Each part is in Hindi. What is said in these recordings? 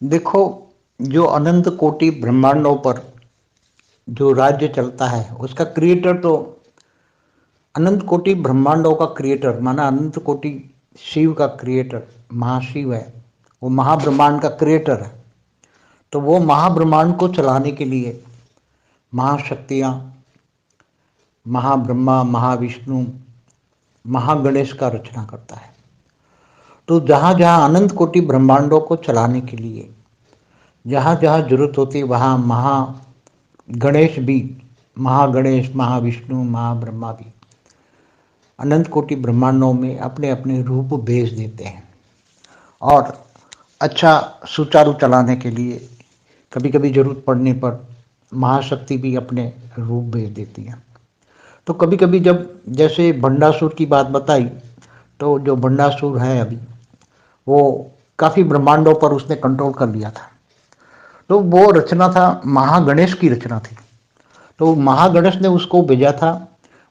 देखो, जो अनंत कोटि ब्रह्मांडों पर जो राज्य चलता है उसका क्रिएटर तो अनंत कोटि ब्रह्मांडों का क्रिएटर माना अनंत कोटि शिव का क्रिएटर महाशिव है। वो महाब्रह्मांड का क्रिएटर है। तो वो महाब्रह्मांड को चलाने के लिए महाशक्तियाँ, महाब्रह्मा, महाविष्णु, महागणेश का रचना करता है। तो जहाँ जहाँ अनंत कोटि ब्रह्मांडों को चलाने के लिए जहाँ जहाँ जरूरत होती है वहाँ महा गणेश भी, महागणेश, महाविष्णु, महाब्रह्मा भी अनंत कोटि ब्रह्मांडों में अपने अपने रूप भेज देते हैं। और अच्छा सुचारू चलाने के लिए कभी कभी जरूरत पड़ने पर महाशक्ति भी अपने रूप भेज देती है। तो कभी कभी जब जैसे भंडासुर की बात बताई, तो जो भंडासुर है अभी वो काफ़ी ब्रह्मांडों पर उसने कंट्रोल कर लिया था। तो वो रचना था महागणेश की रचना थी। तो महागणेश ने उसको भेजा था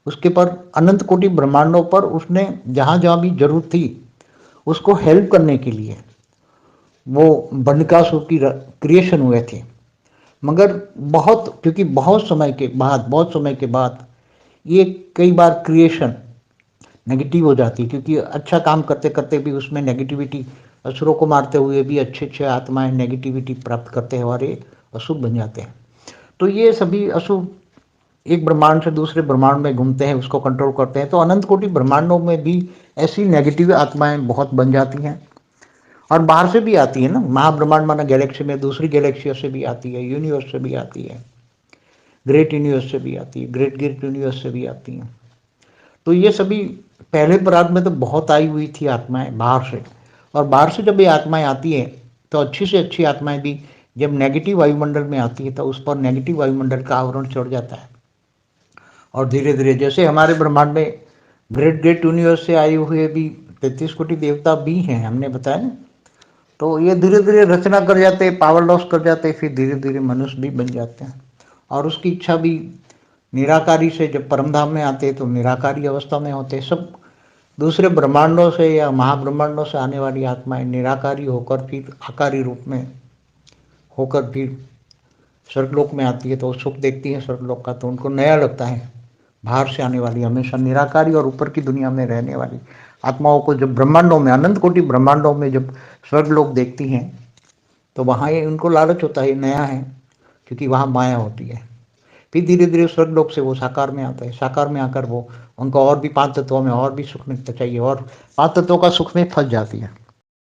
उसके पर अनंत कोटि ब्रह्मांडों पर उसने जहाँ जहाँ भी जरूरत थी उसको हेल्प करने के लिए वो बंडकासुर की क्रिएशन हुए थे। मगर क्योंकि बहुत समय के बाद ये कई बार क्रिएशन नेगेटिव हो जाती है, क्योंकि अच्छा काम करते करते भी उसमें नेगेटिविटी, असुरों को मारते हुए भी अच्छे अच्छे आत्माएं नेगेटिविटी प्राप्त करते हैं और ये अशुभ बन जाते हैं। तो ये सभी अशुभ एक ब्रह्मांड से दूसरे ब्रह्मांड में घूमते हैं, उसको कंट्रोल करते हैं। तो अनंत कोटि ब्रह्मांडों में भी ऐसी नेगेटिव आत्माएं बहुत बन जाती हैं और बाहर से भी आती है ना। महाब्रह्मांड माना गैलेक्सी में दूसरी गैलेक्सियों से भी आती है, यूनिवर्स से भी आती है, ग्रेट यूनिवर्स से भी आती है, ग्रेट ग्रेट यूनिवर्स से भी आती हैं। तो ये सभी पहले पराग में तो बहुत आई हुई थी आत्माएं बाहर से। और बाहर से जब ये आत्माएं आती हैं तो अच्छी से अच्छी आत्माएं भी जब नेगेटिव वायुमंडल में आती है तो उस पर नेगेटिव वायुमंडल का आवरण चढ़ जाता है। और धीरे धीरे जैसे हमारे ब्रह्मांड में ग्रेट ग्रेट यूनिवर्स से आए हुए भी 33 कोटि देवता भी हैं, हमने बताया ना। तो ये धीरे धीरे रचना कर जाते हैं, पावर लॉस कर जाते हैं, फिर धीरे धीरे मनुष्य भी बन जाते हैं। और उसकी इच्छा भी निराकारी से जब परमधाम में आते हैं तो निराकारी अवस्था में होते हैं। सब दूसरे ब्रह्मांडों से या महाब्रह्मांडों से आने वाली आत्माएं निराकारी होकर फिर आकारी रूप में होकर फिर स्वर्गलोक में आती है। तो सुख देखती है स्वर्गलोक का, तो उनको नया लगता है। बाहर से आने वाली हमेशा निराकारी और ऊपर की दुनिया में रहने वाली आत्माओं को जब ब्रह्मांडों में, अनंत कोटि ब्रह्मांडों में जब स्वर्गलोक देखती हैं तो वहाँ ये उनको लालच होता है, नया है, क्योंकि वहाँ माया होती है। फिर धीरे धीरे स्वर्गलोक से वो साकार में आता है। साकार में आकर वो उनको और भी 5 तत्वों में और भी सुख मिलता चाहिए और 5 तत्वों का सुख में फंस जाती है।